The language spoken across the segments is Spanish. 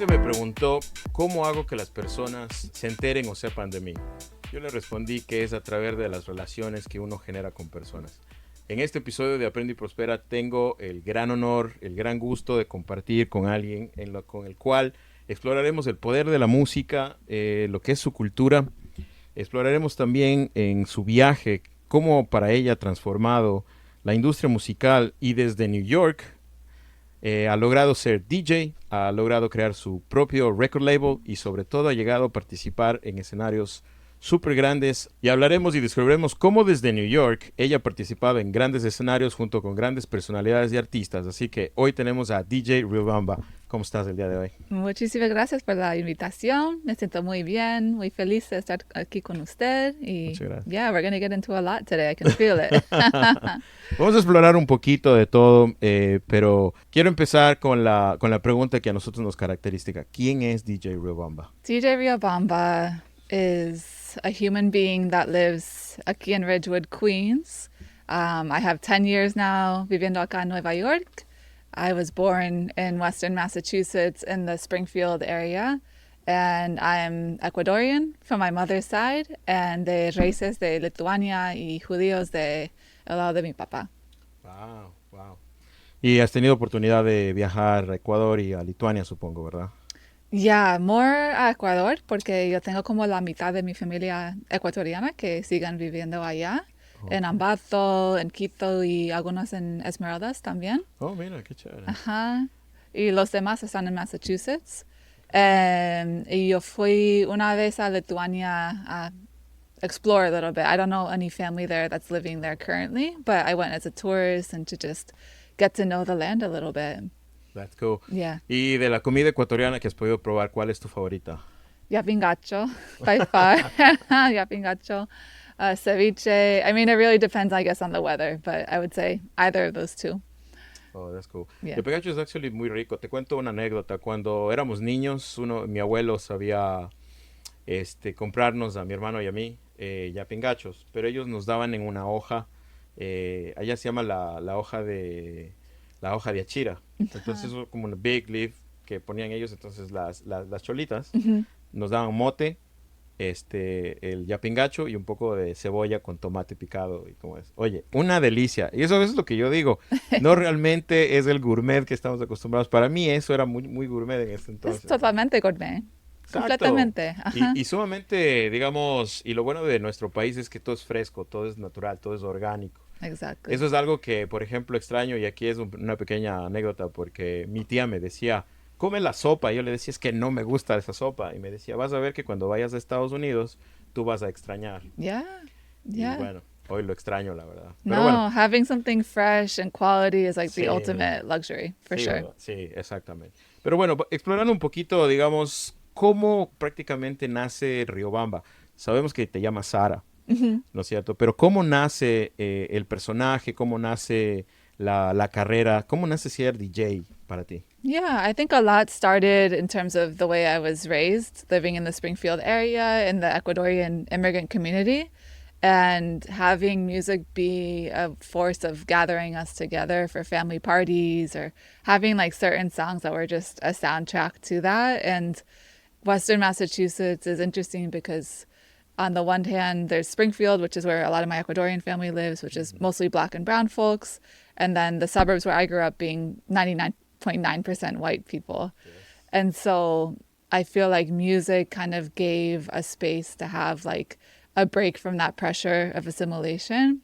gente me preguntó cómo hago que las personas se enteren o sepan de mí. Yo le respondí que es a través de las relaciones que uno genera con personas. En este episodio de Aprende y Prospera tengo el gran honor, el gran gusto de compartir con alguien con el cual exploraremos el poder de la música, lo que es su cultura. Exploraremos también en su viaje cómo para ella ha transformado la industria musical y desde New York ha logrado ser DJ, ha logrado crear su propio record label y sobre todo ha llegado a participar en escenarios súper grandes. Y hablaremos y descubriremos cómo desde New York ella participaba en grandes escenarios junto con grandes personalidades y artistas. Así que hoy tenemos a DJ Riobamba. ¿Cómo estás el día de hoy? Muchísimas gracias por la invitación. Me siento muy bien, muy feliz de estar aquí con usted. Y Muchas gracias. yeah, we're going to get into a lot today. I can feel it. Vamos a explorar un poquito de todo, pero quiero empezar con la pregunta que a nosotros nos caracteriza. ¿Quién es DJ Riobamba? DJ Riobamba is a human being that lives aquí in Ridgewood, Queens. I have 10 years now viviendo acá en Nueva York. I was born in Western Massachusetts in the Springfield area, and I'm Ecuadorian from my mother's side, and de raíces de Lituania y judíos de el lado de mi papá. Wow, wow. Y has tenido oportunidad de viajar a Ecuador y a Lituania, supongo, ¿verdad? Yeah, more a Ecuador, porque yo tengo como la mitad de mi familia ecuatoriana que siguen viviendo allá, en Ambato, en Quito y algunos en Esmeraldas también. Oh, mira, qué chévere. Ajá. Y los demás están en Massachusetts. Y yo fui una vez a Lituania a explore a little bit. I don't know any family there that's living there currently, but I went as a tourist and to just get to know the land a little bit. That's cool. Yeah. Y de la comida ecuatoriana que has podido probar, ¿cuál es tu favorita? Yapingacho, by far. Yapingacho. Ceviche. I mean, it really depends, I guess, on the weather, but I would say either of those two. Oh, that's cool. Yeah. El pegacho es actually muy rico. Te cuento una anécdota. Cuando éramos niños, mi abuelo sabía comprarnos a mi hermano y a mí yapingachos, pero ellos nos daban en una hoja, allá se llama la hoja de achira. Entonces eso como una big leaf que ponían ellos, entonces las cholitas nos daban mote, el yapingacho y un poco de cebolla con tomate picado y como es. Oye, una delicia. Y eso es lo que yo digo. No realmente es el gourmet que estamos acostumbrados. Para mí eso era muy, muy gourmet en ese entonces. Es totalmente gourmet. Exacto. Completamente. Ajá. Y sumamente, digamos, y lo bueno de nuestro país es que todo es fresco, todo es natural, todo es orgánico. Exactly. Eso es algo que, por ejemplo, extraño y aquí es una pequeña anécdota porque mi tía me decía, come la sopa. Y yo le decía, es que no me gusta esa sopa. Y me decía, vas a ver que cuando vayas a Estados Unidos, tú vas a extrañar. Yeah. Yeah. Y bueno, hoy lo extraño, la verdad. No, Pero bueno, having something fresh and quality is like Sí. the ultimate luxury, for sí, sure. ¿verdad? Sí, exactamente. Pero bueno, explorando un poquito, digamos, cómo prácticamente nace Riobamba. Sabemos que te llamas Sara, ¿no es cierto? Pero ¿cómo nace el personaje? ¿Cómo nace la carrera? ¿Cómo nace ser DJ para ti? Yeah, I think a lot started in terms of the way I was raised, living in the Springfield area in the Ecuadorian immigrant community, and having music be a force of gathering us together for family parties or having like certain songs that were just a soundtrack to that. And Western Massachusetts is interesting because on the one hand, there's Springfield, which is where a lot of my Ecuadorian family lives, which is mostly black and brown folks. And then the suburbs where I grew up being 99.9% white people. Yes. And so I feel like music kind of gave a space to have like a break from that pressure of assimilation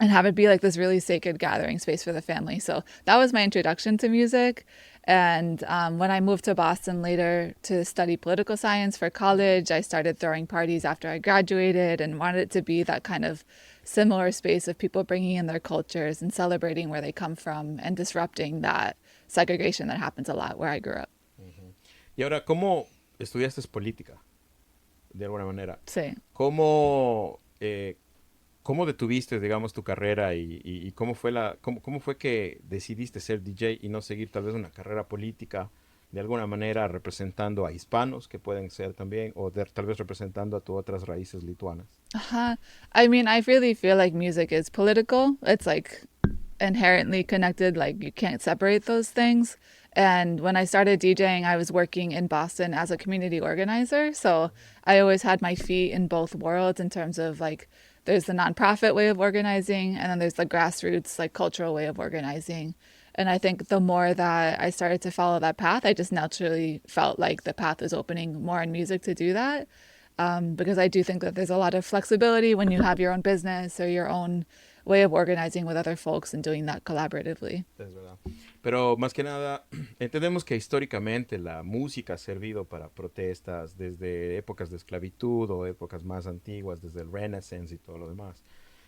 and have it be like this really sacred gathering space for the family. So that was my introduction to music. And when I moved to Boston later to study political science for college, I started throwing parties after I graduated and wanted it to be that kind of similar space of people bringing in their cultures and celebrating where they come from and disrupting that segregation that happens a lot where I grew up. Y ahora, ¿cómo estudiaste política? De alguna manera. Sí. ¿Cómo detuviste, digamos, tu carrera y cómo fue que decidiste ser DJ y no seguir tal vez una carrera política de alguna manera representando a hispanos que pueden ser también o tal vez representando a tus otras raíces lituanas? I mean, I really feel like music is political. It's like inherently connected, like you can't separate those things. And when I started DJing, I was working in Boston as a community organizer. So I always had my feet in both worlds in terms of like, there's the nonprofit way of organizing, and then there's the grassroots, like cultural way of organizing. And I think the more that I started to follow that path, I just naturally felt like the path was opening more in music to do that. Because I do think that there's a lot of flexibility when you have your own business or your own way of organizing with other folks and doing that collaboratively. Es verdad. Pero más que nada, entendemos que históricamente la música ha servido para protestas desde épocas de esclavitud o épocas más antiguas, desde el Renaissance y todo lo demás.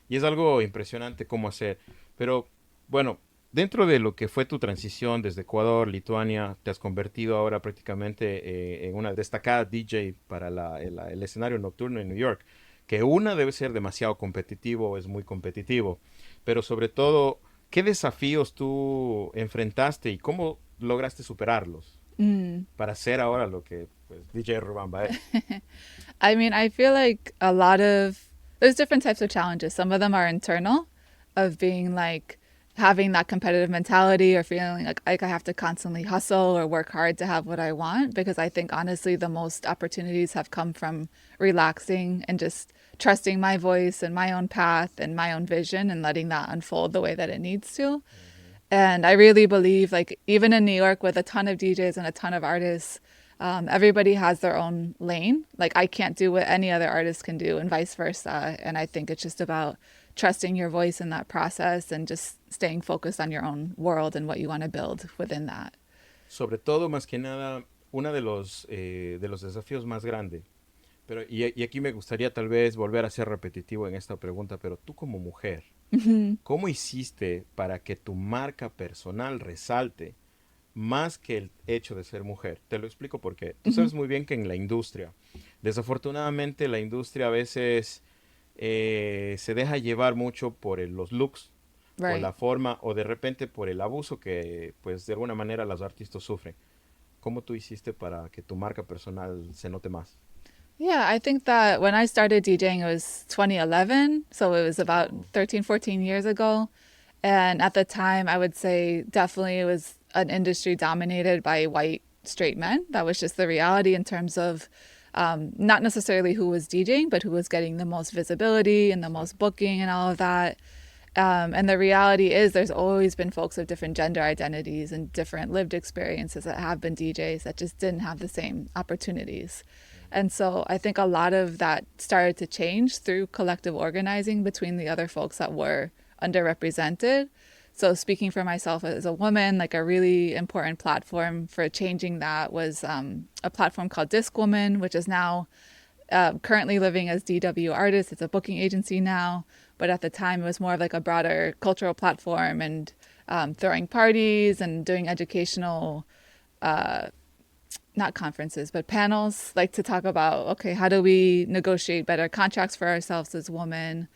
Y es algo impresionante cómo hacer. Pero bueno, dentro de lo que fue tu transición desde Ecuador, Lituania, te has convertido ahora prácticamente en una destacada DJ para el escenario nocturno en New York. Que una debe ser demasiado competitivo, es muy competitivo. Pero sobre todo, ¿qué desafíos tú enfrentaste y cómo lograste superarlos para ser ahora lo que pues, DJ Rubamba es? I mean, I feel like there's different types of challenges. Some of them are internal, of being like having that competitive mentality or feeling like I have to constantly hustle or work hard to have what I want. Because I think honestly, the most opportunities have come from relaxing and just trusting my voice and my own path and my own vision and letting that unfold the way that it needs to. And I really believe, like, even in New York with a ton of DJs and a ton of artists, everybody has their own lane. Like, I can't do what any other artist can do, and vice versa. And I think it's just about trusting your voice in that process and just staying focused on your own world and what you want to build within that. Sobre todo, más que nada, uno de los desafíos más grandes. Pero, y aquí me gustaría tal vez volver a ser repetitivo en esta pregunta, pero tú como mujer, ¿cómo hiciste para que tu marca personal resalte más que el hecho de ser mujer? Te lo explico porque tú sabes muy bien que en la industria, desafortunadamente la industria a veces se deja llevar mucho por los looks, por Right. la forma o de repente por el abuso que pues de alguna manera los artistas sufren. ¿Cómo tú hiciste para que tu marca personal se note más? Yeah, I think that when I started DJing, it was 2011. So it was about 13, 14 years ago. And at the time, I would say definitely it was an industry dominated by white straight men. That was just the reality in terms of not necessarily who was DJing, but who was getting the most visibility and the most booking and all of that. And the reality is, there's always been folks of different gender identities and different lived experiences that have been DJs that just didn't have the same opportunities. And so I think a lot of that started to change through collective organizing between the other folks that were underrepresented. So speaking for myself as a woman, like a really important platform for changing that was a platform called Disc Woman, which is now currently living as DW Artists. It's a booking agency now, but at the time it was more of like a broader cultural platform and throwing parties and doing educational not conferences, but panels, like to talk about, okay, how do we negotiate better contracts for ourselves as women?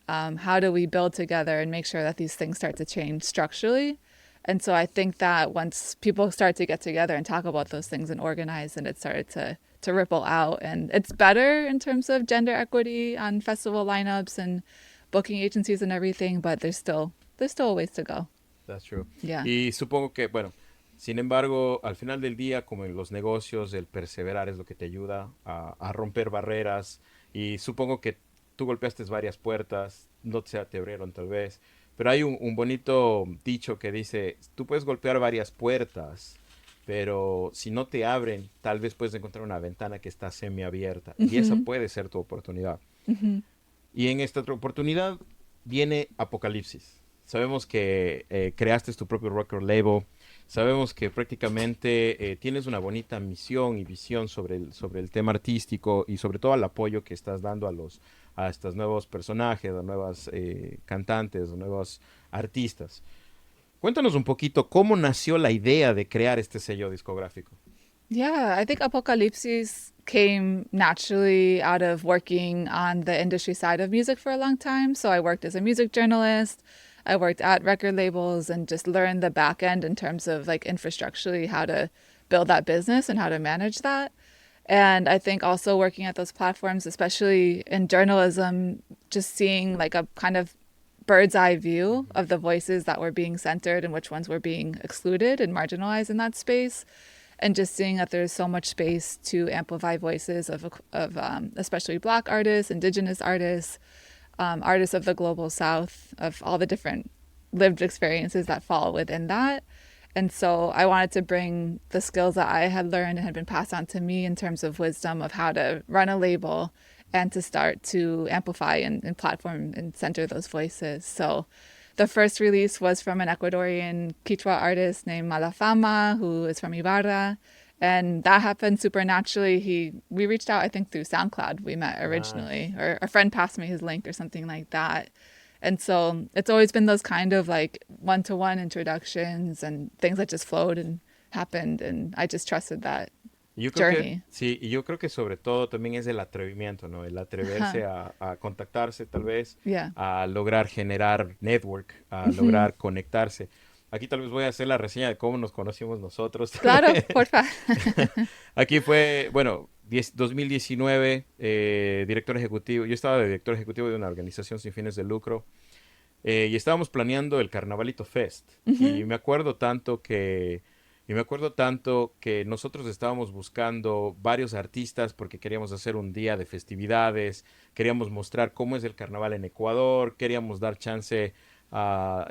How do we build together and make sure that these things start to change structurally? And so I think that once people start to get together and talk about those things and organize, and it started to ripple out. And it's better in terms of gender equity on festival lineups and booking agencies and everything, but there's still a ways to go. That's true. Yeah. Y supongo que, bueno, sin embargo, al final del día, como en los negocios, el perseverar es lo que te ayuda a romper barreras. Y supongo que tú golpeaste varias puertas, no te abrieron tal vez, pero hay un bonito dicho que dice, tú puedes golpear varias puertas, pero si no te abren, tal vez puedes encontrar una ventana que está semiabierta. Y esa puede ser tu oportunidad. Y en esta otra oportunidad viene Apocalipsis. Sabemos que creaste tu propio record label. Sabemos que prácticamente tienes una bonita misión y visión sobre el tema artístico y sobre todo el apoyo que estás dando a estos nuevos personajes, a nuevas cantantes, a nuevos artistas. Cuéntanos un poquito cómo nació la idea de crear este sello discográfico. Yeah, I think Apocalypsis came naturally out of working on the industry side of music for a long time. So I worked as a music journalist. I worked at record labels and just learned the back end in terms of like infrastructurally how to build that business and how to manage that. And I think also working at those platforms, especially in journalism, just seeing like a kind of bird's eye view of the voices that were being centered and which ones were being excluded and marginalized in that space. And just seeing that there's so much space to amplify voices of especially Black artists, Indigenous artists, artists of the global South, of all the different lived experiences that fall within that. And so I wanted to bring the skills that I had learned and had been passed on to me in terms of wisdom of how to run a label and to start to amplify and platform and center those voices. So the first release was from an Ecuadorian Quechua artist named Malafama, who is from Ibarra. And that happened supernaturally. We reached out, I think, through SoundCloud. We met originally, or a friend passed me his link or something like that. And so it's always been those kind of like one-to-one introductions and things that just flowed and happened. And I just trusted that journey. Sí, y yo creo que sobre todo también es el atrevimiento, ¿no? El atreverse a contactarse tal vez, Yeah. a lograr generar network, a lograr conectarse. Aquí tal vez voy a hacer la reseña de cómo nos conocimos nosotros. Claro, porfa. Aquí fue, bueno, 2019, director ejecutivo. Yo estaba de director ejecutivo de una organización sin fines de lucro. Y estábamos planeando el Carnavalito Fest. Y me acuerdo tanto que nosotros estábamos buscando varios artistas porque queríamos hacer un día de festividades, queríamos mostrar cómo es el carnaval en Ecuador, queríamos dar chance a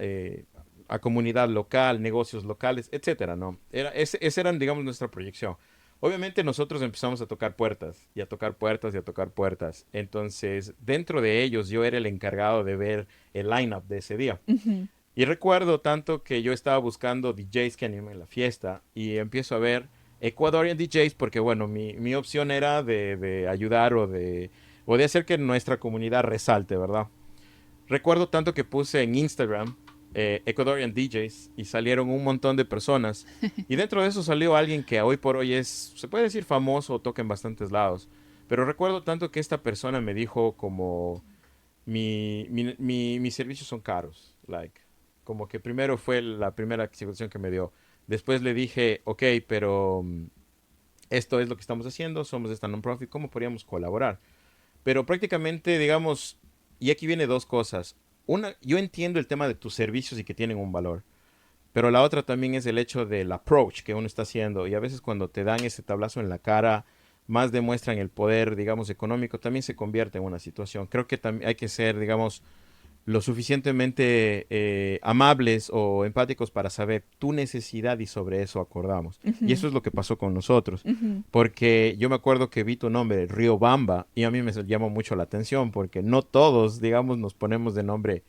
comunidad local, negocios locales, etcétera, ¿no? Esa era, digamos, nuestra proyección. Obviamente nosotros empezamos a tocar puertas, y a tocar puertas, y a tocar puertas. Entonces, dentro de ellos, yo era el encargado de ver el line-up de ese día. Y recuerdo tanto que yo estaba buscando DJs que animen la fiesta, y empiezo a ver Ecuadorian DJs, porque bueno, mi opción era de ayudar o de hacer que nuestra comunidad resalte, ¿verdad? Recuerdo tanto que puse en Instagram Ecuadorian DJs y salieron un montón de personas. Y dentro de eso salió alguien que hoy por hoy se puede decir famoso o toca en bastantes lados. Pero recuerdo tanto que esta persona me dijo como, mis servicios son caros. Like, como que primero fue la primera explicación que me dio. Después le dije, ok, pero esto es lo que estamos haciendo, somos esta non-profit, ¿cómo podríamos colaborar? Pero prácticamente, digamos, y aquí viene dos cosas. Una, yo entiendo el tema de tus servicios y que tienen un valor, pero la otra también es el hecho del approach que uno está haciendo, y a veces cuando te dan ese tablazo en la cara, más demuestran el poder, digamos, económico, también se convierte en una situación. Creo que también hay que ser, digamos, lo suficientemente amables o empáticos para saber tu necesidad y sobre eso acordamos. Y eso es lo que pasó con nosotros. Porque yo me acuerdo que vi tu nombre, Riobamba, y a mí me llamó mucho la atención porque no todos, digamos, nos ponemos de nombre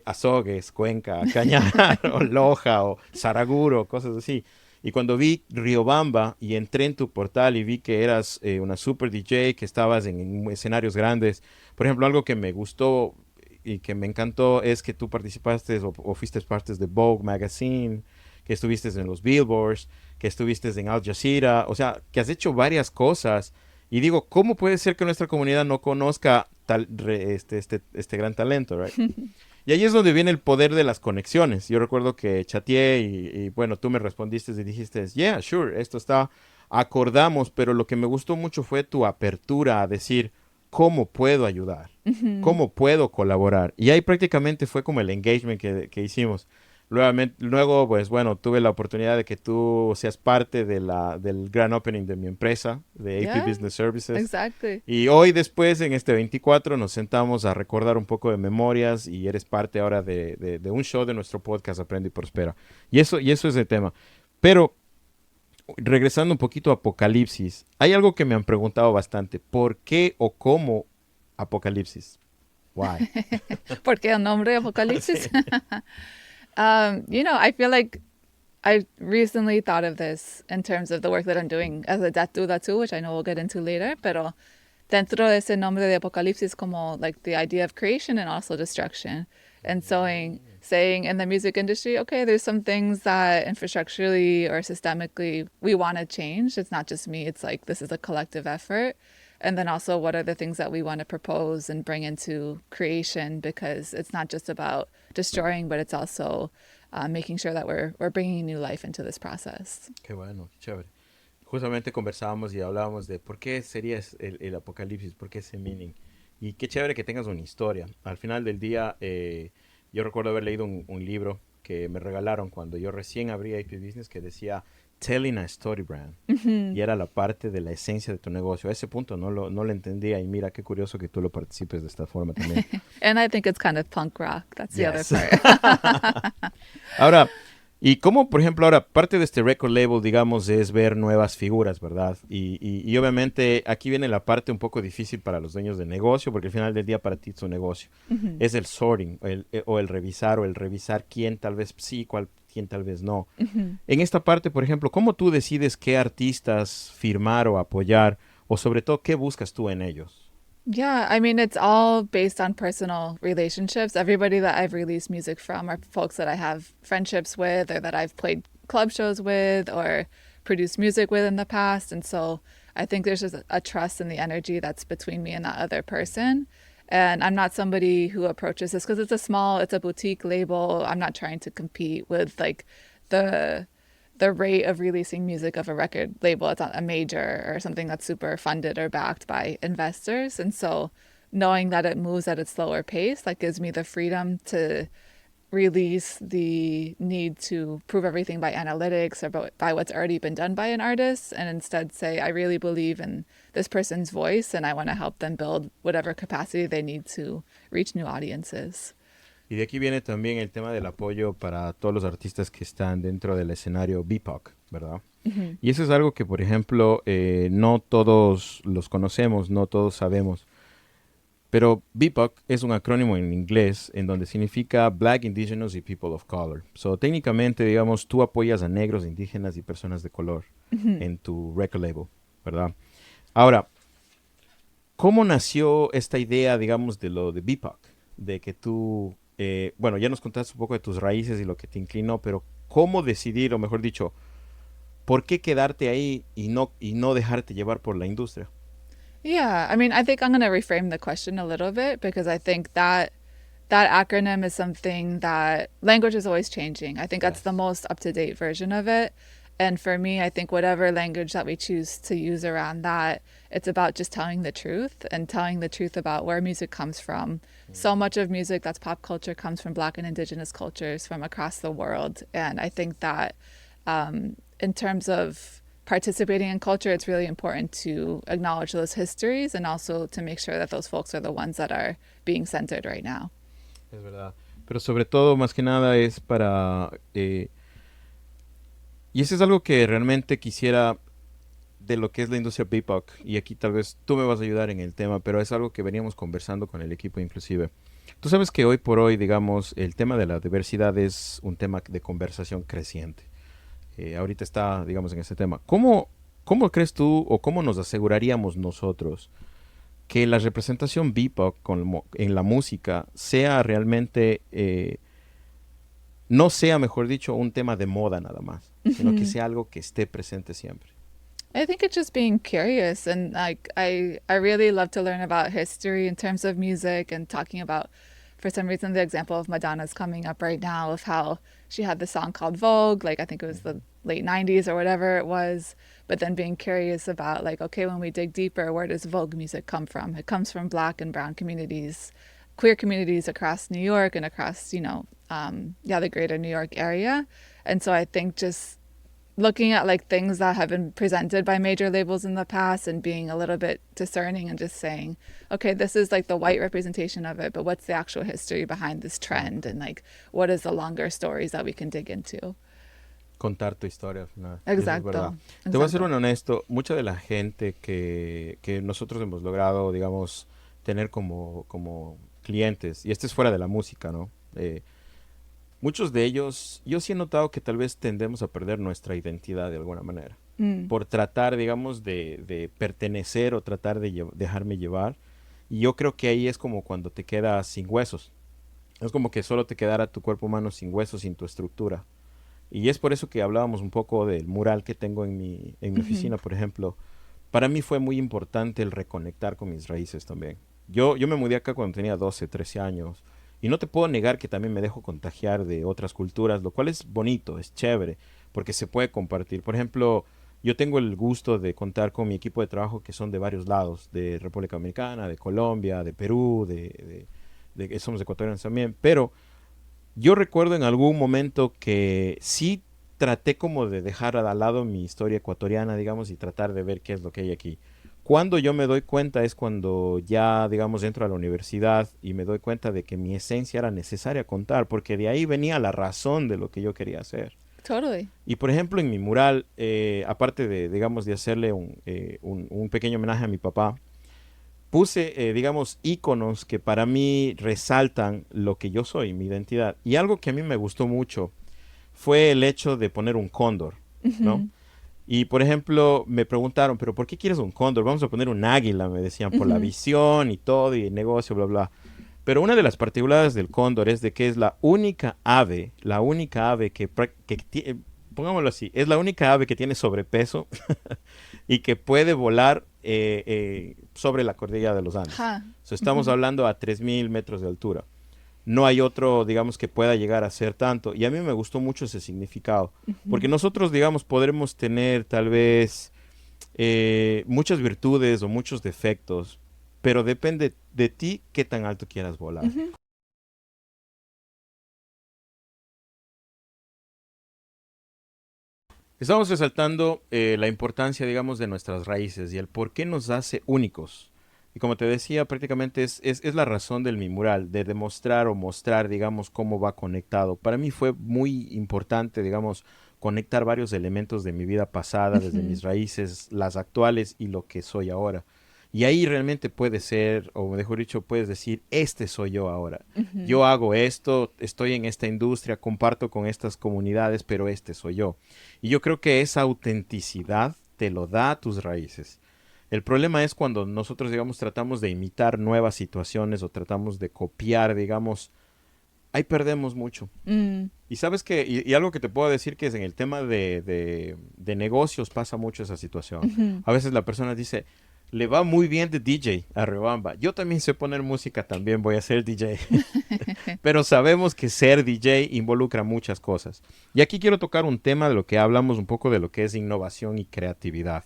Azogues, Cuenca, Cañar, o Loja, o Saraguro, cosas así. Y cuando vi Riobamba y entré en tu portal y vi que eras una super DJ, que estabas en escenarios grandes, por ejemplo, algo que me gustó y que me encantó es que tú participaste o fuiste parte de Vogue Magazine, que estuviste en los Billboards, que estuviste en Al Jazeera, o sea, que has hecho varias cosas. Y digo, ¿cómo puede ser que nuestra comunidad no conozca este gran talento, right? Y ahí es donde viene el poder de las conexiones. Yo recuerdo que chateé y bueno, tú me respondiste y dijiste, yeah, sure, esto está, acordamos, pero lo que me gustó mucho fue tu apertura a decir, ¿cómo puedo ayudar? ¿Cómo puedo colaborar? Y ahí prácticamente fue como el engagement que hicimos. Luego, pues bueno, tuve la oportunidad de que tú seas parte del grand opening de mi empresa, de AP Business Services. Exactly. Y hoy después, en este 24, nos sentamos a recordar un poco de memorias y eres parte ahora de un show de nuestro podcast Aprende y Prospera. Y eso es el tema. Pero regresando un poquito a Apocalipsis, hay algo que me han preguntado bastante. ¿Por qué o cómo Apocalipsis? Why? ¿Por qué el nombre Apocalipsis? I feel like I recently thought of this in terms of the work that I'm doing as a Datu too, which I know we'll get into later, pero dentro de ese nombre de Apocalipsis como like the idea of creation and also destruction. And saying in the music industry, okay, there's some things that infrastructurally or systemically we want to change. It's not just me. It's like this is a collective effort. And then also what are the things that we want to propose and bring into creation, because it's not just about destroying, but it's also making sure that we're bringing new life into this process. Qué bueno, qué chévere. Justamente conversábamos y hablábamos de por qué sería el apocalipsis, por qué ese meaning. Y qué chévere que tengas una historia. Al final del día, yo recuerdo haber leído un libro que me regalaron cuando yo recién abrí IP Business que decía Telling a Story Brand. Y era la parte de la esencia de tu negocio. A ese punto no lo entendía y mira qué curioso que tú lo participes de esta forma también. And I think it's kind of punk rock. That's the Yes. other part. Ahora, y cómo, por ejemplo, ahora, parte de este record label, digamos, es ver nuevas figuras, ¿verdad? Y obviamente aquí viene la parte un poco difícil para los dueños de negocio, porque al final del día para ti es un negocio. Es el sorting, o el revisar quién tal vez sí, quién tal vez no. En esta parte, por ejemplo, ¿cómo tú decides qué artistas firmar o apoyar? O sobre todo, ¿qué buscas tú en ellos? Yeah, I mean, it's all based on personal relationships. Everybody that I've released music from are folks that I have friendships with or that I've played club shows with or produced music with in the past. And so I think there's just a trust in the energy that's between me and that other person. And I'm not somebody who approaches this because it's a boutique label. I'm not trying to compete with like the the rate of releasing music of a record label. It's not a major or something that's super funded or backed by investors. And so knowing that it moves at a slower pace, that gives me the freedom to release the need to prove everything by analytics or by what's already been done by an artist and instead say, I really believe in this person's voice and I want to help them build whatever capacity they need to reach new audiences. Y de aquí viene también el tema del apoyo para todos los artistas que están dentro del escenario BIPOC, ¿verdad? Y eso es algo que, por ejemplo, no todos los conocemos, no todos sabemos. Pero BIPOC es un acrónimo en inglés en donde significa Black, Indigenous y People of Color. So, técnicamente, digamos, tú apoyas a negros, indígenas y personas de color en tu record label, ¿verdad? Ahora, ¿cómo nació esta idea, digamos, de lo de BIPOC? De que tú, bueno, ya nos contaste un poco de tus raíces y lo que te inclinó, pero ¿cómo decidir, o mejor dicho, por qué quedarte ahí y no dejarte llevar por la industria? Yeah, I mean, I think I'm going to reframe the question a little bit because I think that acronym is something that language is always changing. I think that's the most up-to-date version of it. And for me, I think whatever language that we choose to use around that, it's about just telling the truth and telling the truth about where music comes from. So much of music that's pop culture comes from Black and Indigenous cultures from across the world. And I think that in terms of participating in culture, it's really important to acknowledge those histories and also to make sure that those folks are the ones that are being centered right now. Es verdad. Pero sobre todo, más que nada, es para... y eso es algo que realmente quisiera de lo que es la industria BIPOC. Y aquí tal vez tú me vas a ayudar en el tema, pero es algo que veníamos conversando con el equipo inclusive. Tú sabes que hoy por hoy, digamos, el tema de la diversidad es un tema de conversación creciente. Ahorita está, digamos, en ese tema. ¿Cómo crees tú o cómo nos aseguraríamos nosotros que la representación BIPOC en la música sea realmente, no sea, mejor dicho, un tema de moda nada más, sino que sea algo que esté presente siempre? I think it's just being curious and like I really love to learn about history in terms of music and talking about for some reason the example of Madonna's coming up right now of how she had the song called Vogue, like I think it was the late 90s or whatever it was, but then being curious about like, okay, when we dig deeper, where does Vogue music come from? It comes from Black and brown communities, queer communities across New York and across, the greater New York area. And so I think just looking at like things that have been presented by major labels in the past and being a little bit discerning and just saying, okay, this is like the white representation of it, but what's the actual history behind this trend and like what is the longer stories that we can dig into? Contar tu historia al final. Exacto. Es verdad. Te voy a ser un honesto, mucha de la gente que nosotros hemos logrado, digamos, tener como clientes, y este es fuera de la música, ¿no? Muchos de ellos, yo sí he notado que tal vez tendemos a perder nuestra identidad de alguna manera. Por tratar, digamos, de pertenecer o tratar de dejarme llevar. Y yo creo que ahí es como cuando te quedas sin huesos. Es como que solo te quedara tu cuerpo humano sin huesos, sin tu estructura. Y es por eso que hablábamos un poco del mural que tengo en mi oficina, por ejemplo. Para mí fue muy importante el reconectar con mis raíces también. Yo me mudé acá cuando tenía 12, 13 años. Y no te puedo negar que también me dejo contagiar de otras culturas, lo cual es bonito, es chévere, porque se puede compartir. Por ejemplo, Yo tengo el gusto de contar con mi equipo de trabajo que son de varios lados, de República Dominicana, de Colombia, de Perú, de somos ecuatorianos también, pero yo recuerdo en algún momento que sí traté como de dejar al lado mi historia ecuatoriana, digamos, y tratar de ver qué es lo que hay aquí. Cuando yo me doy cuenta es cuando ya, digamos, entro a la universidad y me doy cuenta de que mi esencia era necesaria contar, porque de ahí venía la razón de lo que yo quería hacer. Totally. Y por ejemplo, en mi mural, aparte de, digamos, de hacerle un pequeño homenaje a mi papá, puse, digamos, íconos que para mí resaltan lo que yo soy, mi identidad. Y algo que a mí me gustó mucho fue el hecho de poner un cóndor, ¿no? Mhm. Y por ejemplo, me preguntaron, pero ¿por qué quieres un cóndor? Vamos a poner un águila, me decían, por la Mhm. visión y todo, y el negocio, bla, bla. Pero una de las particularidades del cóndor es de que es la única ave pongámoslo así, es la única ave que tiene sobrepeso y que puede volar sobre la cordillera de los Andes. Huh. So, estamos Mhm. hablando a 3.000 metros de altura. No hay otro, digamos, que pueda llegar a ser tanto. Y a mí me gustó mucho ese significado. Porque Mhm. nosotros, digamos, podremos tener tal vez muchas virtudes o muchos defectos, pero depende de ti qué tan alto quieras volar. Mhm. Estamos resaltando la importancia, digamos, de nuestras raíces y el por qué nos hace únicos. Y como te decía, prácticamente es la razón del mi mural, de demostrar o mostrar, digamos, cómo va conectado. Para mí fue muy importante, digamos, conectar varios elementos de mi vida pasada, desde Mhm. mis raíces, las actuales y lo que soy ahora. Y ahí realmente puede ser, o mejor dicho, puedes decir, este soy yo ahora. Mhm. Yo hago esto, estoy en esta industria, comparto con estas comunidades, pero este soy yo. Y yo creo que esa autenticidad te lo da tus raíces. El problema es cuando nosotros, digamos, tratamos de imitar nuevas situaciones o tratamos de copiar, digamos, ahí perdemos mucho. Mm. Y sabes que, y algo que te puedo decir que es en el tema de negocios pasa mucho esa situación. Mhm. A veces la persona dice, le va muy bien de DJ a Rebamba. Yo también sé poner música, también voy a ser DJ. Pero sabemos que ser DJ involucra muchas cosas. Y aquí quiero tocar un tema de lo que hablamos un poco de lo que es innovación y creatividad.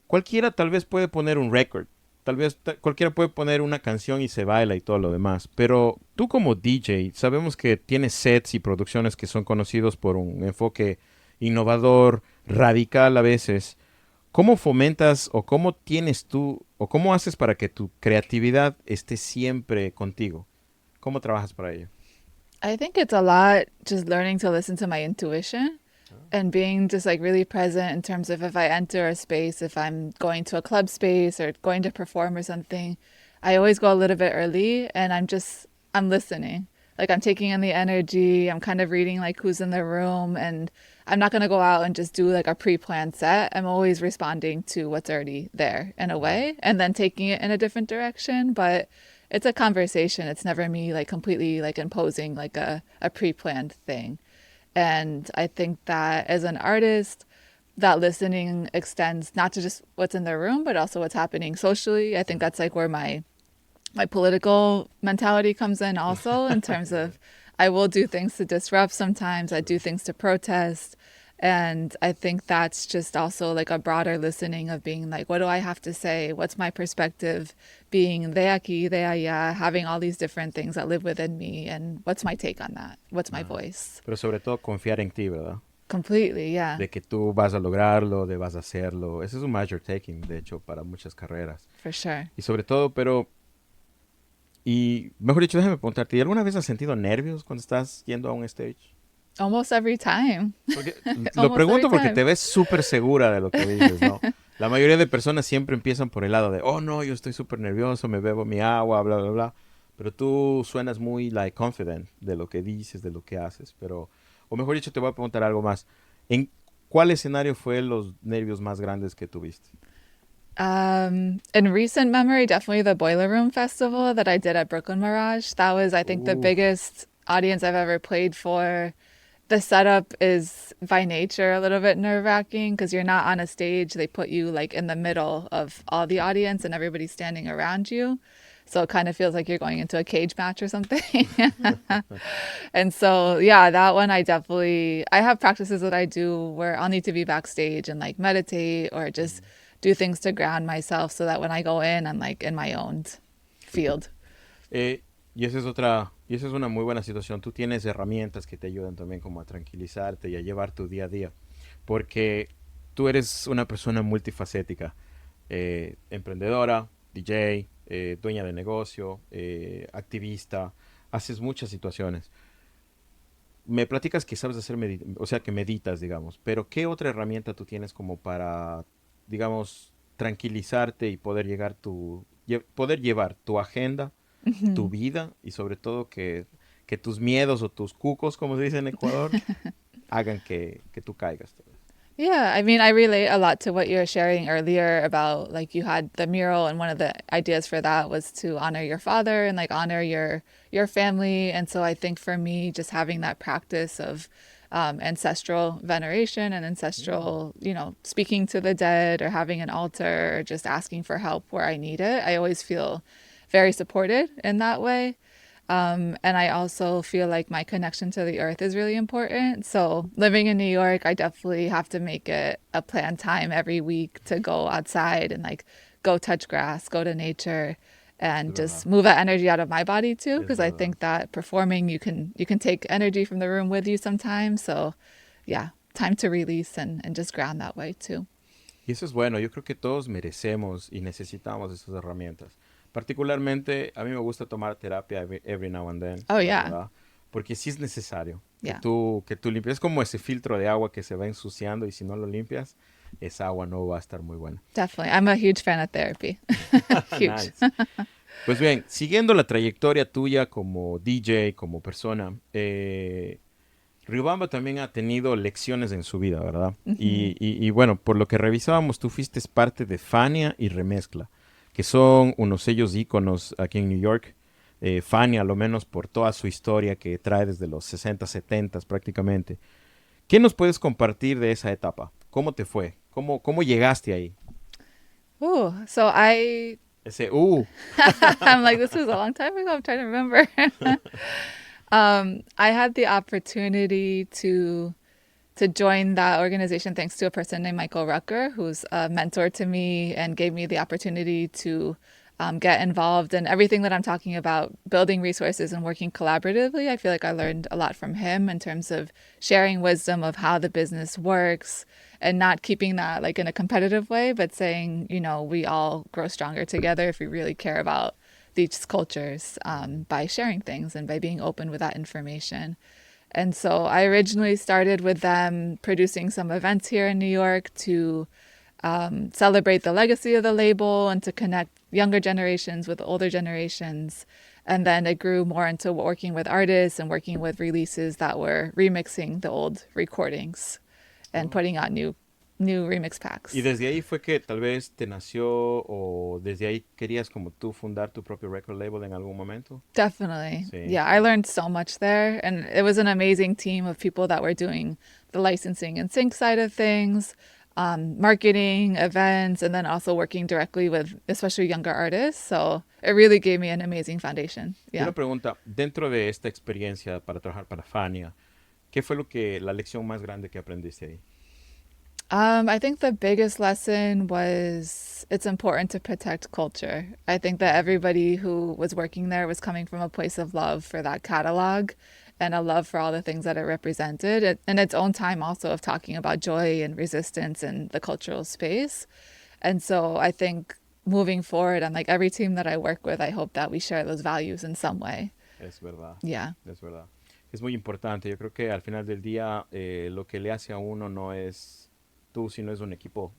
Cualquiera tal vez puede poner un record, tal vez cualquiera puede poner una canción y se baila y todo lo demás, pero tú como DJ sabemos que tienes sets y producciones que son conocidos por un enfoque innovador, radical a veces. ¿Cómo fomentas o cómo tienes tú o cómo haces para que tu creatividad esté siempre contigo? ¿Cómo trabajas para ello? I think it's a lot just learning to listen to my intuition and being just like really present in terms of if I enter a space, if I'm going to a club space or going to perform or something, I always go a little bit early and I'm listening. Like I'm taking in the energy, I'm kind of reading like who's in the room and I'm not going to go out and just do like a pre-planned set. I'm always responding to what's already there in a way and then taking it in a different direction, but it's a conversation. It's never me like completely like imposing like a pre-planned thing. And I think that as an artist, that listening extends not to just what's in the room, but also what's happening socially. I think that's like where my political mentality comes in also in terms Yeah, of I will do things to disrupt sometimes, I true. do things to protest. And I think that's just also like a broader listening of being like, what do I have to say? What's my perspective? Being de aquí, de allá, having all these different things that live within me. And what's my take on that? What's my Ah, voice? pero sobre todo confiar en ti, ¿verdad? Completely, yeah, De que tú vas a lograrlo, de vas a hacerlo. Ese es un major taking, de hecho, para muchas carreras. for sure. Y sobre todo, pero, y mejor dicho, déjame preguntarte, ¿y alguna vez has sentido nervios cuando estás yendo a un stage? Almost every time. Porque lo Almost every pregunto porque time. te ves súper segura de lo que dices, ¿no? La mayoría de personas siempre empiezan por el lado de, oh no, yo estoy súper nervioso, me bebo mi agua, bla, bla, bla. Pero tú suenas muy, like, confident de lo que dices, de lo que haces. Pero, o mejor dicho, te voy a preguntar algo más. ¿En cuál escenario fue los nervios más grandes que tuviste? In recent memory, definitely the Boiler Room Festival that I did at Brooklyn Mirage. That was, I think, the Uf, biggest audience I've ever played for. The setup is by nature a little bit nerve-wracking because you're not on a stage. They put you like in the middle of all the audience and everybody standing around you. So it kind of feels like you're going into a cage match or something. And so, yeah, that one I have practices that I do where I'll need to be backstage and like meditate or just do things to ground myself so that when I go in, I'm like in my own field. Y esa es una muy buena situación. Tú tienes herramientas que te ayudan también como a tranquilizarte y a llevar tu día a día. Porque tú eres una persona multifacética, emprendedora, DJ, dueña de negocio, activista, haces muchas situaciones. Me platicas que sabes hacer, o sea, que meditas, digamos, pero ¿qué otra herramienta tú tienes como para, digamos, tranquilizarte y poder poder llevar tu agenda, tu vida y sobre todo que tus miedos o tus cucos, como se dice en Ecuador, hagan que tú caigas? Yeah, I mean, I relate a lot to what you were sharing earlier about like you had the mural, and one of the ideas for that was to honor your father and like honor your family. And so I think for me, just having that practice of ancestral veneration and ancestral, speaking to the dead or having an altar or just asking for help where I need it, I always feel very supported in that way. And I also feel like my connection to the earth is really important. So living in New York, I definitely have to make it a planned time every week to go outside and like go touch grass, go to nature, and just move that energy out of my body too. Because I think that performing, you can take energy from the room with you sometimes. So yeah, time to release and just ground that way too. Y eso es bueno, yo creo que todos merecemos y necesitamos esas herramientas. Particularmente, a mí me gusta tomar terapia every now and then. Oh, la yeah. verdad, porque sí es necesario Yeah. que tú limpies. Es como ese filtro de agua que se va ensuciando y si no lo limpias, esa agua no va a estar muy buena. Definitely. I'm a huge fan of therapy. Huge. Nice. Pues bien, siguiendo la trayectoria tuya como DJ, como persona, Riobamba también ha tenido lecciones en su vida, ¿verdad? Y bueno, por lo que revisábamos, tú fuiste parte de Fania y Remezcla, que son unos sellos íconos aquí en New York. Fania, a lo menos por toda su historia que trae desde los 60, 70 prácticamente. ¿Qué nos puedes compartir de esa etapa? ¿Cómo te fue? ¿Cómo llegaste ahí? So Ese, I'm like, this was a long time ago. I'm trying to remember. I had the opportunity to join that organization thanks to a person named Michael Rucker, who's a mentor to me and gave me the opportunity to get involved in everything that I'm talking about, building resources and working collaboratively. I feel like I learned a lot from him in terms of sharing wisdom of how the business works and not keeping that like in a competitive way, but saying, we all grow stronger together if we really care about these cultures by sharing things and by being open with that information. And so I originally started with them producing some events here in New York to celebrate the legacy of the label and to connect younger generations with older generations. And then it grew more into working with artists and working with releases that were remixing the old recordings and putting out new remix packs. ¿Y desde ahí fue que tal vez te nació o desde ahí querías como tú fundar tu propio record label en algún momento? Definitely. Sí. Yeah, I learned so much there. And it was an amazing team of people that were doing the licensing and sync side of things, marketing, events, and then also working directly with especially younger artists. So it really gave me an amazing foundation. Yeah. Una pregunta, dentro de esta experiencia para trabajar para Fania, ¿qué fue la lección más grande que aprendiste ahí? I think the biggest lesson was it's important to protect culture. I think that everybody who was working there was coming from a place of love for that catalog and a love for all the things that it represented in its own time also of talking about joy and resistance in the cultural space. And so I think moving forward and like every team that I work with, I hope that we share those values in some way. Es verdad. Yeah. Es verdad. Es muy importante. Yo creo que al final del día lo que le hace a uno no es tú, sino es un equipo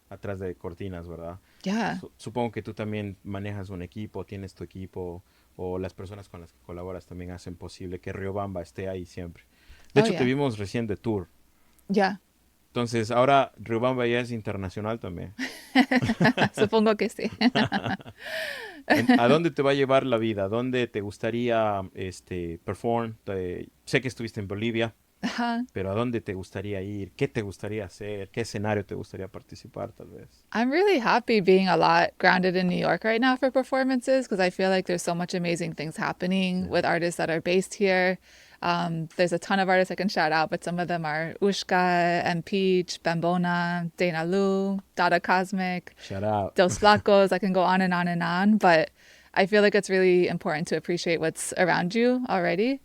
atrás de cortinas, ¿verdad? Yeah. Supongo que tú también manejas un equipo, tienes tu equipo, o las personas con las que colaboras también hacen posible que Riobamba esté ahí siempre. De hecho, yeah. te vimos recién de tour. Yeah. Entonces, ahora Riobamba ya es internacional también. Supongo que sí. ¿A dónde te va a llevar la vida? ¿Dónde te gustaría perform? Sé que estuviste en Bolivia. Uh-huh. pero ¿a dónde te gustaría ir? ¿Qué te gustaría hacer? ¿Qué escenario te gustaría participar, tal vez? I'm really happy being a lot grounded in New York right now for performances because I feel like there's so much amazing things happening with artists that are based here. There's a ton of artists I can shout out, but some of them are Ushka, M. Peach, Bambona, Dana Lu, Dada Cosmic, Shout out. Dos Flacos. I can go on and on and on, but I feel like it's really important to appreciate what's around you already.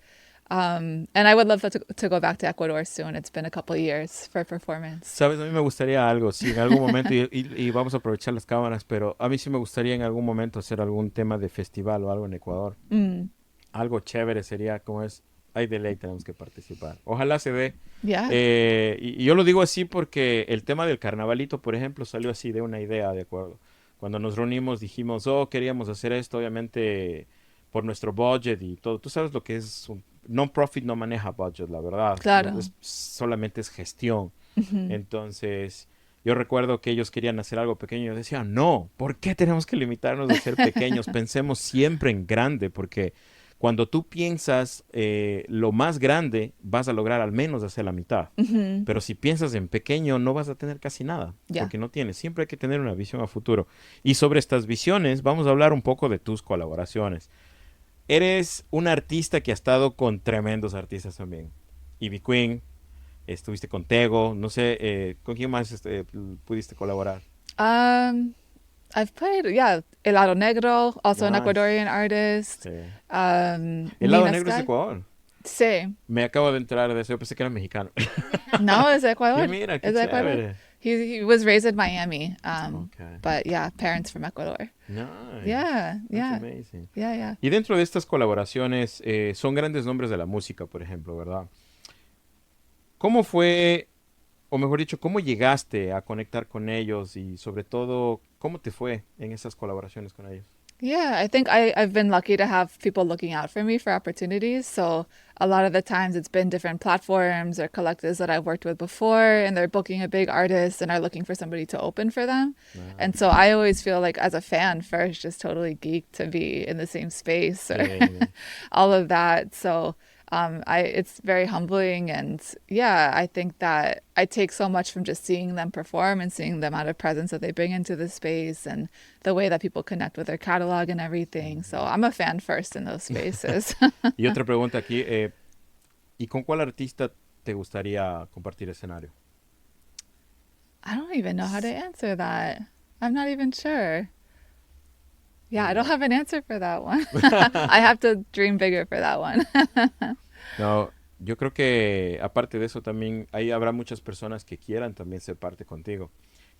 And I would love to go back to Ecuador soon. It's been a couple years for performance. Sabes, a mí me gustaría algo, sí, en algún momento, y vamos a aprovechar las cámaras, pero a mí sí me gustaría en algún momento hacer algún tema de festival o algo en Ecuador. Mm. Algo chévere sería, como es, hay de ley, tenemos que participar. Ojalá se dé. Yeah. Y yo lo digo así porque el tema del carnavalito, por ejemplo, salió así de una idea, de acuerdo. Cuando nos reunimos dijimos, oh, queríamos hacer esto, obviamente, por nuestro budget y todo. Tú sabes lo que es un non-profit, no maneja budget, la verdad. Claro. Solamente es gestión. Mhm. Entonces, yo recuerdo que ellos querían hacer algo pequeño y yo decía, no, ¿por qué tenemos que limitarnos a ser pequeños? Pensemos siempre en grande, porque cuando tú piensas lo más grande, vas a lograr al menos hacer la mitad. Mhm. Pero si piensas en pequeño, no vas a tener casi nada, Ya. porque no tienes. Siempre hay que tener una visión a futuro. Y sobre estas visiones, vamos a hablar un poco de tus colaboraciones. Eres un artista que ha estado con tremendos artistas también. Ivy Queen, estuviste con Tego, no sé, ¿con quién más pudiste colaborar? I've played, yeah, Helado Negro, also an Nice. Ecuadorian artist. Sí. Nina El lado negro es de Sky. Ecuador. Sí. Me acabo de enterar de eso, yo pensé que era mexicano. No, it's Ecuador. Y mira, qué It's Ecuador. chévere. He was raised in Miami. Okay. But yeah, parents from Ecuador. Nice. Yeah, That's yeah, amazing. yeah. Y dentro de estas colaboraciones, son grandes nombres de la música, por ejemplo, ¿verdad? ¿Cómo fue, o mejor dicho, cómo llegaste a conectar con ellos y sobre todo, cómo te fue en esas colaboraciones con ellos? Yeah, I think I've been lucky to have people looking out for me for opportunities. So a lot of the times it's been different platforms or collectives that I've worked with before, and they're booking a big artist and are looking for somebody to open for them. And so I always feel like as a fan first, just totally geeked to be in the same space or Sí. all of that. So it's very humbling, and yeah, I think that I take so much from just seeing them perform and seeing the amount of presence that they bring into the space and the way that people connect with their catalog and everything. So I'm a fan first in those spaces. Y otra pregunta aquí, ¿y con cuál artista te gustaría compartir escenario? I don't even know how to answer that. I'm not even sure. Yeah, I don't have an answer for that one. I have to dream bigger for that one. No, yo creo que aparte de eso también ahí habrá muchas personas que quieran también ser parte contigo,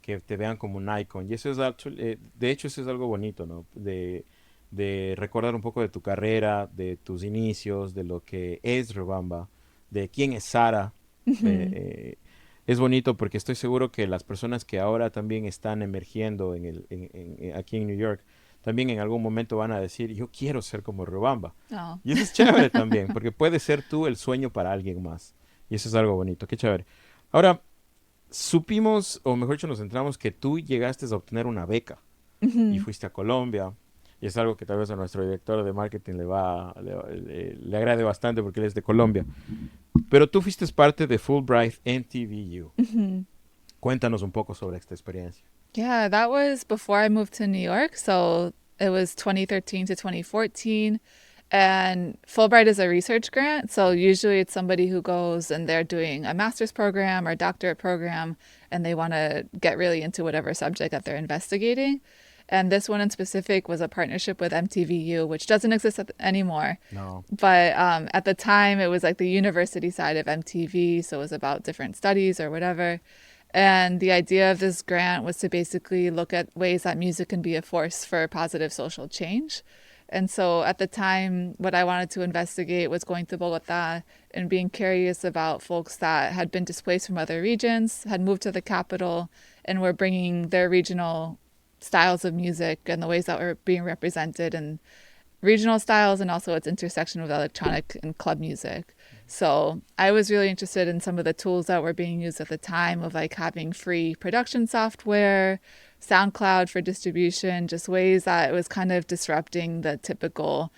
que te vean como un icon. Y eso es, de hecho, eso es algo bonito, ¿no? De recordar un poco de tu carrera, de tus inicios, de lo que es Riobamba, de quién es Sara. Es bonito porque estoy seguro que las personas que ahora también están emergiendo aquí en New York, también en algún momento van a decir, yo quiero ser como Riobamba. Oh. Y eso es chévere también, porque puede ser tú el sueño para alguien más. Y eso es algo bonito, qué chévere. Ahora, supimos, o mejor dicho, nos enteramos que tú llegaste a obtener una beca y fuiste a Colombia. Y es algo que tal vez a nuestro director de marketing le agrade bastante porque él es de Colombia. Pero tú fuiste parte de Fulbright NTVU. Cuéntanos un poco sobre esta experiencia. Yeah, that was before I moved to New York. So it was 2013 to 2014. And Fulbright is a research grant. So usually it's somebody who goes and they're doing a master's program or doctorate program, and they want to get really into whatever subject that they're investigating. And this one in specific was a partnership with MTVU, which doesn't exist anymore. No. But at the time, it was like the university side of MTV. So it was about different studies or whatever. And the idea of this grant was to basically look at ways that music can be a force for positive social change. And so at the time, what I wanted to investigate was going to Bogota and being curious about folks that had been displaced from other regions, had moved to the capital, and were bringing their regional styles of music and the ways that were being represented and regional styles, and also its intersection with electronic and club music. So I was really interested in some of the tools that were being used at the time of like having free production software, SoundCloud for distribution, just ways that it was kind of disrupting the typical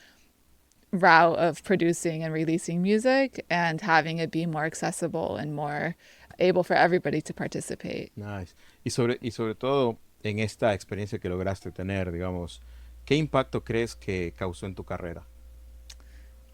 route of producing and releasing music and having it be more accessible and more able for everybody to participate. Nice. Y sobre todo en esta experiencia que lograste tener, digamos, ¿qué impacto crees que causó en tu carrera?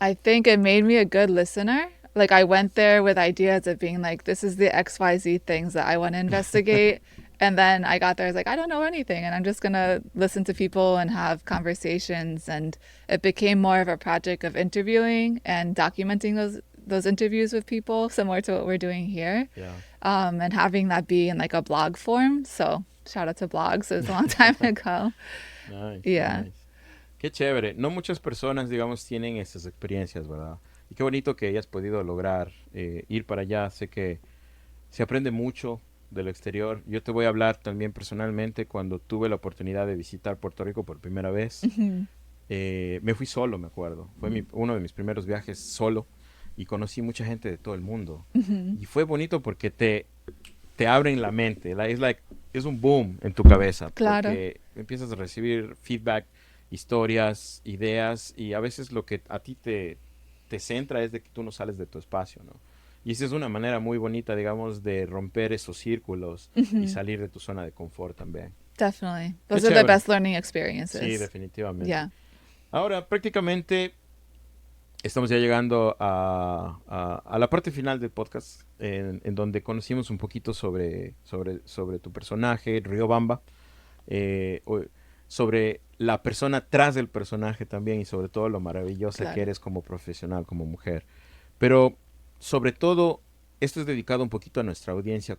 I think it made me a good listener. Like I went there with ideas of being like, this is the XYZ things that I want to investigate. And then I got there, I was like, I don't know anything. And I'm just going to listen to people and have conversations. And it became more of a project of interviewing and documenting those interviews with people, similar to what we're doing here. Yeah. And having that be in like a blog form. So shout out to blogs. It was a long time ago. Nice, Yeah. nice. Qué chévere. No muchas personas, digamos, tienen esas experiencias, ¿verdad? Y qué bonito que hayas podido lograr ir para allá. Sé que se aprende mucho del exterior. Yo te voy a hablar también personalmente cuando tuve la oportunidad de visitar Puerto Rico por primera vez. Me fui solo, me acuerdo. Fue uno de mis primeros viajes solo y conocí mucha gente de todo el mundo. Y fue bonito porque te abren la mente. Es un boom en tu cabeza. Claro. Porque empiezas a recibir feedback, historias, ideas, y a veces lo que a ti te centra es de que tú no sales de tu espacio, ¿no? Y esa es una manera muy bonita, digamos, de romper esos círculos y salir de tu zona de confort también. Definitely. Qué Those are the chévere. best learning experiences. Sí, definitivamente. Yeah. Ahora, prácticamente estamos ya llegando a la parte final del podcast, en donde conocimos un poquito sobre tu personaje, Riobamba, sobre la persona tras el personaje también, y sobre todo lo maravillosa Claro. que eres como profesional, como mujer. Pero sobre todo, esto es dedicado un poquito a nuestra audiencia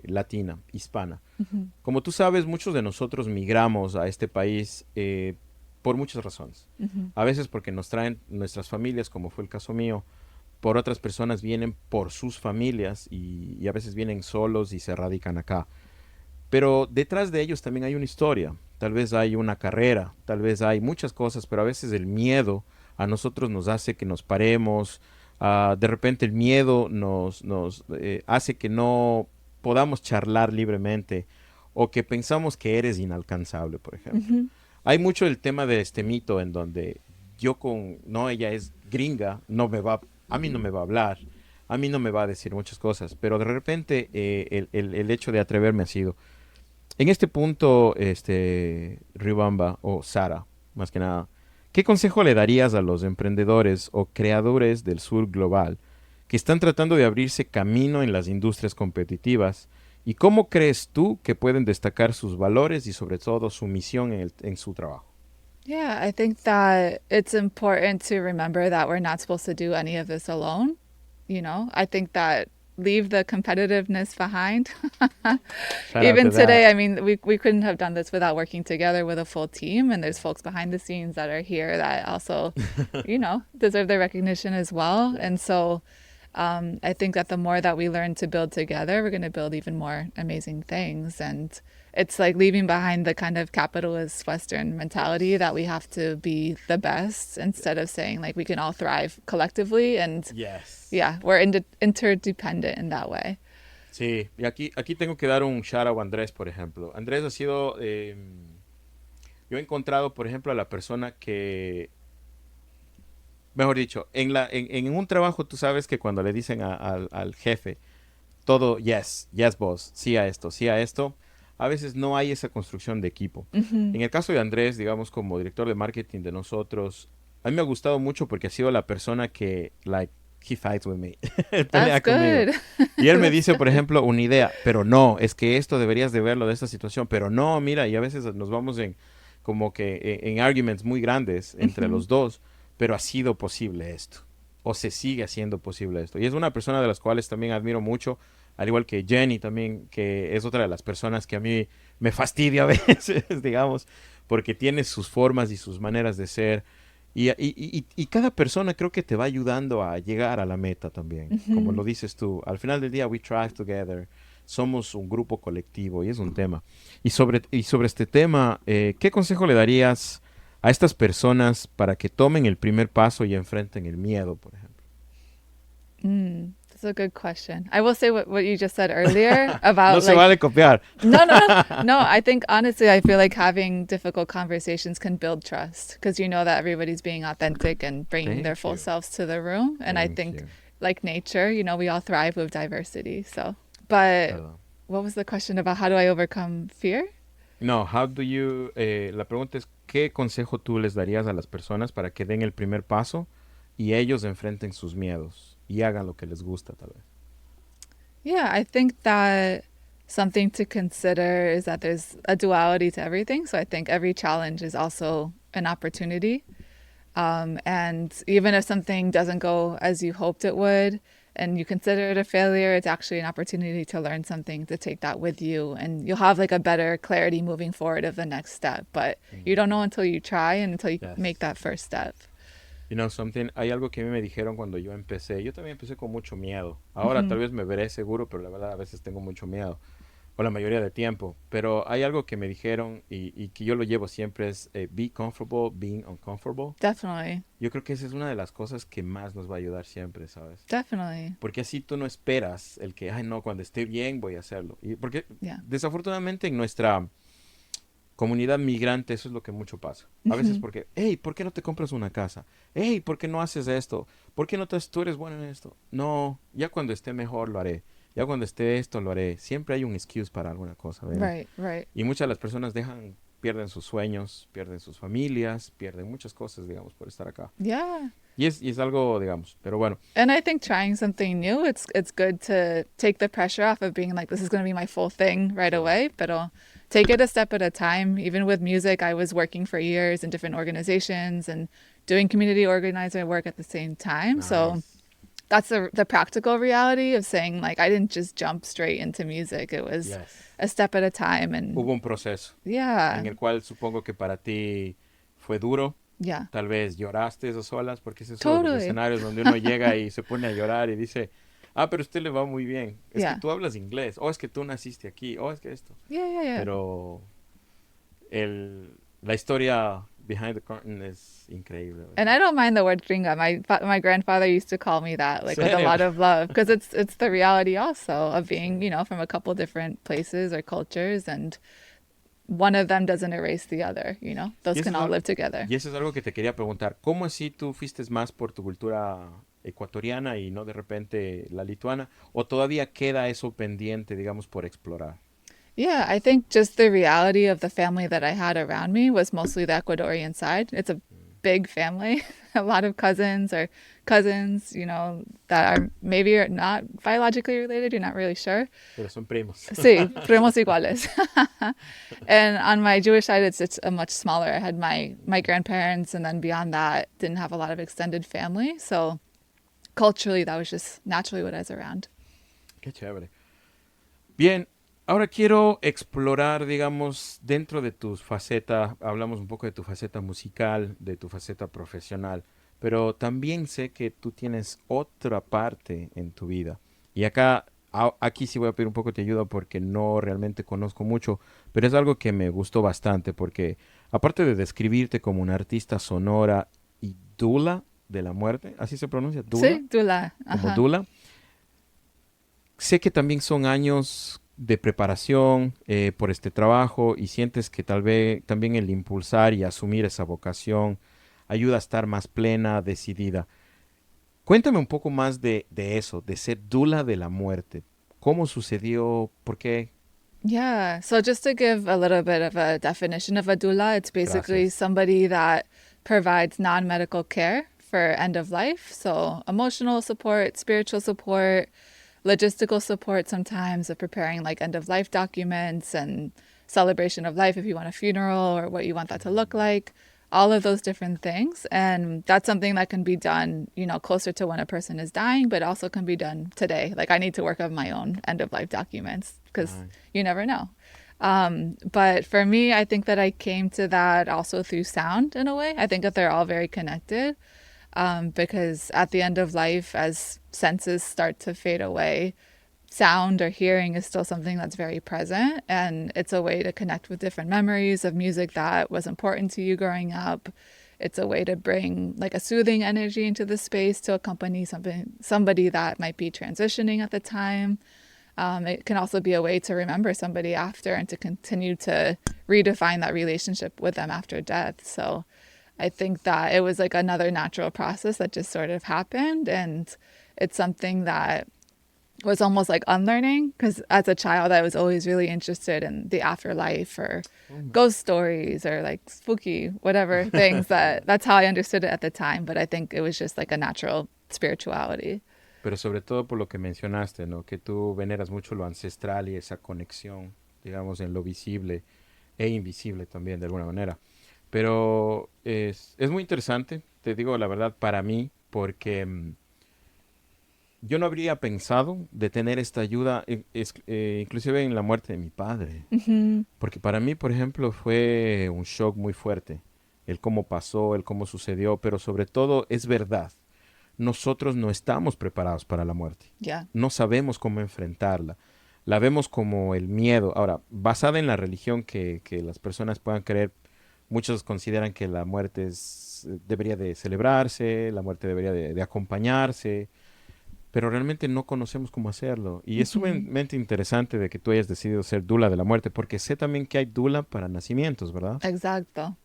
latina, hispana. Como tú sabes, muchos de nosotros migramos a este país por muchas razones. A veces porque nos traen nuestras familias, como fue el caso mío. Por otras personas vienen por sus familias y a veces vienen solos y se radican acá. Pero detrás de ellos también hay una historia. Tal vez hay una carrera, tal vez hay muchas cosas, pero a veces el miedo a nosotros nos hace que nos paremos. De repente el miedo nos hace que no podamos charlar libremente, o que pensamos que eres inalcanzable, por ejemplo. Hay mucho el tema de este mito en donde no, ella es gringa, a mí no me va a hablar, a mí no me va a decir muchas cosas, pero de repente el hecho de atreverme ha sido. En este punto, Riobamba, o Sara, más que nada, ¿qué consejo le darías a los emprendedores o creadores del sur global que están tratando de abrirse camino en las industrias competitivas? ¿Y cómo crees tú que pueden destacar sus valores y sobre todo su misión en su trabajo? Yeah, I think that it's important to remember that we're not supposed to do any of this alone. You know, I think that leave the competitiveness behind. Shout Even out to today, that. I mean, we couldn't have done this without working together with a full team. And there's folks behind the scenes that are here that also, deserve their recognition as well. And so I think that the more that we learn to build together, we're going to build even more amazing things. And it's like leaving behind the kind of capitalist Western mentality that we have to be the best, instead of saying like we can all thrive collectively. And Yes. yeah, we're interdependent in that way. Sí, y aquí tengo que dar un shout out a Andrés, por ejemplo. Andrés ha sido, yo he encontrado, por ejemplo, a la persona que, mejor dicho, en un trabajo tú sabes que cuando le dicen al jefe todo, yes boss, sí a esto, a veces no hay esa construcción de equipo. En el caso de Andrés, digamos, como director de marketing de nosotros, a mí me ha gustado mucho porque ha sido la persona que, he fights with me. Él pelea That's conmigo. good. Y él me dice, por ejemplo, una idea, pero no, es que esto deberías de verlo de esta situación, pero no, mira, y a veces nos vamos en arguments muy grandes entre los dos, pero ha sido posible esto, o se sigue haciendo posible esto. Y es una persona de las cuales también admiro mucho, al igual que Jenny también, que es otra de las personas que a mí me fastidia a veces, digamos, porque tiene sus formas y sus maneras de ser. Y cada persona creo que te va ayudando a llegar a la meta también. Como lo dices tú, al final del día we thrive together. Somos un grupo colectivo y es un tema. Y sobre este tema, ¿qué consejo le darías a estas personas para que tomen el primer paso y enfrenten el miedo, por ejemplo? That's That's a good question. I will say what you just said earlier about No se vale copiar. No. I think honestly, I feel like having difficult conversations can build trust because you know that everybody's being authentic and bringing their Thank full you. selves to the room. And I Thank think, you. like nature, you know, we all thrive with diversity. So, but Perdón. what was the question about how do I overcome fear? No, how do you... la pregunta es, ¿qué consejo tú les darías a las personas para que den el primer paso y ellos enfrenten sus miedos y hagan lo que les gusta, tal vez? Yeah, I think that something to consider is that there's a duality to everything. So I think every challenge is also an opportunity. And even if something doesn't go as you hoped it would, and you consider it a failure, it's actually an opportunity to learn something, to take that with you. And you'll have like a better clarity moving forward of the next step. But you don't know until you try and until you Yes. make that first step. You know something, hay algo que a mí me dijeron cuando yo empecé. Yo también empecé con mucho miedo. Ahora tal vez me veré seguro, pero la verdad a veces tengo mucho miedo. O la mayoría del tiempo. Pero hay algo que me dijeron y que yo lo llevo siempre es be comfortable being uncomfortable. Definitely. Yo creo que esa es una de las cosas que más nos va a ayudar siempre, ¿sabes? Definitely. Porque así tú no esperas el que, ay no, cuando esté bien voy a hacerlo. Y porque Yeah. desafortunadamente en nuestra comunidad migrante eso es lo que mucho pasa. A veces porque, hey, ¿por qué no te compras una casa? Hey, ¿por qué no haces esto? ¿Por qué no tú eres bueno en esto? No, ya cuando esté mejor lo haré. Ya cuando esté esto lo haré. Siempre hay un excuse para alguna cosa, ¿verdad? Right. Y muchas de las personas pierden sus sueños, pierden sus familias, pierden muchas cosas, digamos, por estar acá. Yeah. Y es algo, digamos, pero bueno. And I think trying something new, it's good to take the pressure off of being like, this is going to be my full thing right away. But take it a step at a time. Even with music, I was working for years in different organizations and doing community organizer work at the same time. So Nice. that's the practical reality of saying like, I didn't just jump straight into music. It was Yes. a step at a time. And Hubo un proceso yeah, en el cual supongo que para ti fue duro. yeah, Tal vez lloraste esas olas, porque ese es uno de los totally. escenarios donde uno llega y se pone a llorar y dice, ah, pero a usted le va muy bien. Es Yeah. que tú hablas inglés, o es que tú naciste aquí, o es que esto. Yeah. Pero la historia behind the curtain es increíble. And I don't mind the word gringa. My grandfather used to call me that, like with a Serio? lot of love, because it's the reality also of being, you know, from a couple different places or cultures, and one of them doesn't erase the other. You know, those Y eso can es all algo- live together. Y eso es algo que te quería preguntar. ¿Cómo así tú fuiste más por tu cultura ecuatoriana y no de repente la lituana? ¿O todavía queda eso pendiente, digamos, por explorar? Yeah, I think just the reality of the family that I had around me was mostly the Ecuadorian side. It's a big family, a lot of cousins, you know, that are maybe are not biologically related. You're not really sure. Pero son primos. Sí, primos iguales. And on my Jewish side, it's a much smaller. I had my grandparents, and then beyond that, didn't have a lot of extended family. So culturally, that was just naturally what I was around. Qué chévere. Bien, ahora quiero explorar, digamos, dentro de tus facetas, hablamos un poco de tu faceta musical, de tu faceta profesional, pero también sé que tú tienes otra parte en tu vida. Y aquí sí voy a pedir un poco de ayuda porque no realmente conozco mucho, pero es algo que me gustó bastante porque aparte de describirte como una artista sonora y dula de la muerte, ¿así se pronuncia? ¿Dula? Sí, Dula. Como Ajá. dula. Sé que también son años de preparación por este trabajo y sientes que tal vez también el impulsar y asumir esa vocación ayuda a estar más plena, decidida. Cuéntame un poco más de eso, de ser dula de la muerte. ¿Cómo sucedió? ¿Por qué? Yeah. So just to give a little bit of a definition of a doula, it's basically Gracias. somebody that provides non-medical care for end of life. So emotional support, spiritual support, logistical support sometimes of preparing like end of life documents and celebration of life if you want a funeral or what you want that to look like. All of those different things. And that's something that can be done, you know, closer to when a person is dying, but also can be done today. Like I need to work on my own end of life documents because Nice. you never know. But for me, I think that I came to that also through sound in a way. I think that they're all very connected because at the end of life, as senses start to fade away, sound or hearing is still something that's very present, and it's a way to connect with different memories of music that was important to you growing up, it's a way to bring like a soothing energy into the space to accompany somebody that might be transitioning at the time. It can also be a way to remember somebody after and to continue to redefine that relationship with them after death. So I think that it was like another natural process that just sort of happened. And it's something that was almost like unlearning, because as a child, I was always really interested in the afterlife or ghost stories or like spooky, whatever things that's how I understood it at the time. But I think it was just like a natural spirituality. Pero sobre todo por lo que mencionaste, ¿no? Que tú veneras mucho lo ancestral y esa conexión, digamos, en lo visible e invisible también, de alguna manera. Pero es muy interesante, te digo la verdad, para mí, porque yo no habría pensado de tener esta ayuda, inclusive en la muerte de mi padre. Mm-hmm. Porque para mí, por ejemplo, fue un shock muy fuerte. El cómo pasó, el cómo sucedió, pero sobre todo es verdad. Nosotros no estamos preparados para la muerte. Yeah. No sabemos cómo enfrentarla. La vemos como el miedo. Ahora, basada en la religión que las personas puedan creer, muchos consideran que la muerte debería de celebrarse, la muerte debería de acompañarse, pero realmente no conocemos cómo hacerlo. Y es sumamente interesante de que tú hayas decidido ser dula de la muerte, porque sé también que hay dula para nacimientos, ¿verdad? Exacto.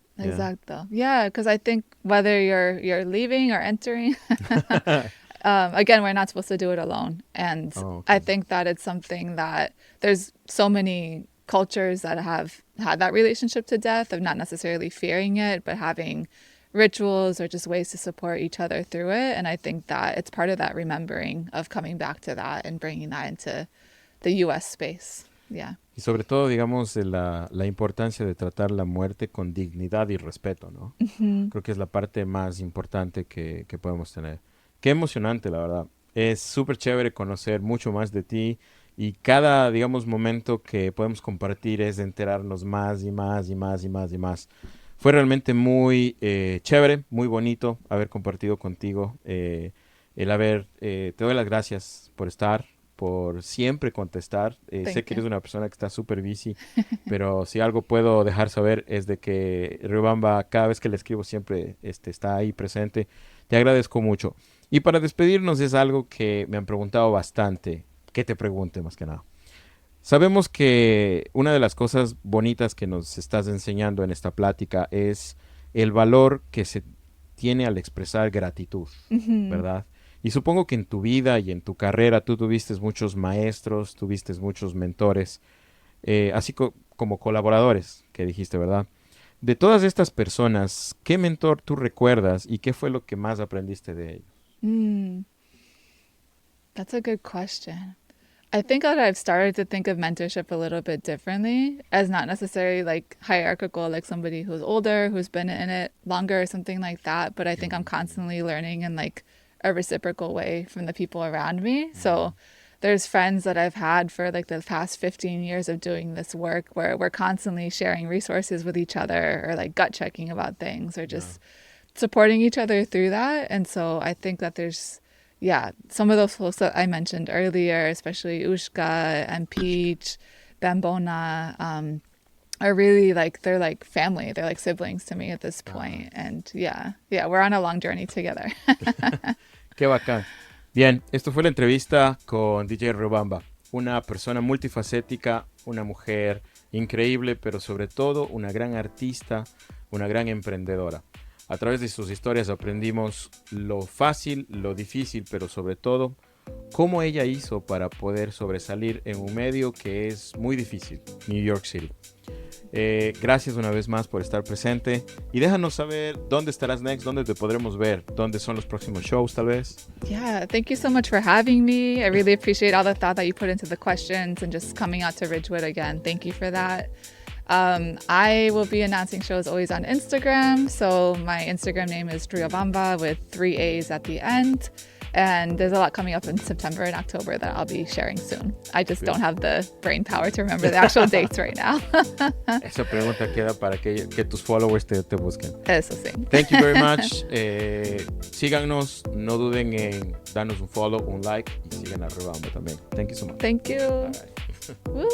Yeah, because I think whether you're leaving or entering, again, we're not supposed to do it alone. And I think that it's something that there's so many cultures that have had that relationship to death of not necessarily fearing it, but having rituals or just ways to support each other through it. And I think that it's part of that remembering of coming back to that and bringing that into the U.S. space. Yeah. Y sobre todo, digamos, la importancia de tratar la muerte con dignidad y respeto, ¿no? Mm-hmm. Creo que es la parte más importante que podemos tener. Qué emocionante, la verdad. Es súper chévere conocer mucho más de ti y cada, digamos, momento que podemos compartir es de enterarnos más y más y más y más y más. Fue realmente muy chévere, muy bonito haber compartido contigo, te doy las gracias por estar, por siempre contestar. Sé que eres una persona que está súper busy, pero si algo puedo dejar saber es de que Riobamba, cada vez que le escribo, siempre está ahí presente. Te agradezco mucho. Y para despedirnos es algo que me han preguntado bastante, que te pregunte más que nada. Sabemos que una de las cosas bonitas que nos estás enseñando en esta plática es el valor que se tiene al expresar gratitud, ¿verdad? Y supongo que en tu vida y en tu carrera tú tuviste muchos maestros, tuviste muchos mentores, así como colaboradores, que dijiste, ¿verdad? De todas estas personas, ¿qué mentor tú recuerdas y qué fue lo que más aprendiste de ellos? That's a good question. I think that I've started to think of mentorship a little bit differently, as not necessarily like hierarchical, like somebody who's older, who's been in it longer or something like that. But I think I'm constantly learning in like a reciprocal way from the people around me. So there's friends that I've had for like the past 15 years of doing this work where we're constantly sharing resources with each other or like gut checking about things or just supporting each other through that. And so I think that there's, some of those folks that I mentioned earlier, especially Ushka and Peach, Bambona, are really like, they're like family. They're like siblings to me at this point. And we're on a long journey together. Qué bacán. Bien, esto fue la entrevista con DJ Riobamba, una persona multifacética, una mujer increíble, pero sobre todo una gran artista, una gran emprendedora. A través de sus historias aprendimos lo fácil, lo difícil, pero sobre todo cómo ella hizo para poder sobresalir en un medio que es muy difícil, New York City. Gracias una vez más por estar presente y déjanos saber dónde estarás next, dónde te podremos ver, dónde son los próximos shows tal vez. Yeah, thank you so much for having me. I really appreciate all the thought that you put into the questions and just coming out to Ridgewood again. Thank you for that. I will be announcing shows always on Instagram. So my Instagram name is Riobamba with 3 A's at the end. And there's a lot coming up in September and October that I'll be sharing soon. I just don't have the brain power to remember the actual dates right now. Esa pregunta queda para que tus followers te busquen. Eso sí. Thank you very much. Síganos, no duden en darnos un follow, un like y sigan a Riobamba también. Thank you so much. Thank you. All right.